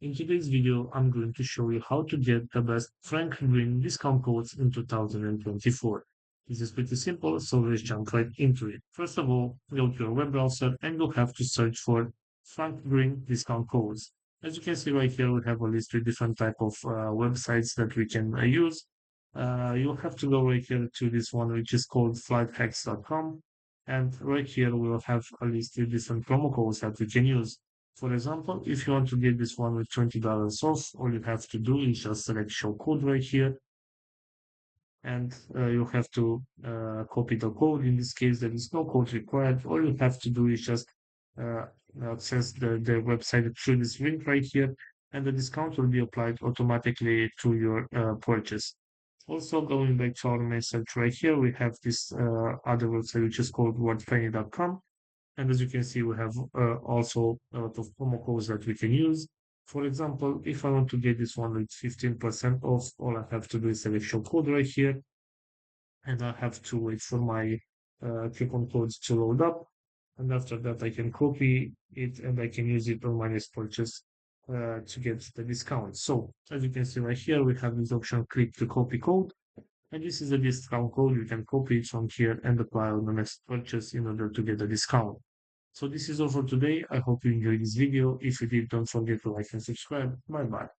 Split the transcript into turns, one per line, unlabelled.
In today's video, I'm going to show you how to get the best frankgreen discount codes in 2024. This is pretty simple, so let's jump right into it. First of all, go to your web browser and you'll have to search for frankgreen discount codes. As you can see right here, we have a list with different type of websites that we can use. You'll have to go right here to this one, which is called flighthacks.com. And right here, we'll have a list with different promo codes that we can use. For example, if you want to get this one with $20 off, all you have to do is just select show code right here, and you have to copy the code. In this case, there is no code required. All you have to do is just uh, access the website through this link right here, and the discount will be applied automatically to your purchase. Also, going back to our main search right here, we have this other website which is called wordfriendly.com. And as you can see, we have also a lot of promo codes that we can use. For example, if I want to get this one with 15% off, all I have to do is select show code right here, and I have to wait for my coupon codes to load up. And after that, I can copy it and I can use it on my next purchase to get the discount. So as you can see right here, we have this option, click to copy code. And this is a discount code. You can copy it from here and apply on the next purchase in order to get the discount. So this is all for today. I hope you enjoyed this video. If you did, don't forget to like and subscribe. Bye bye.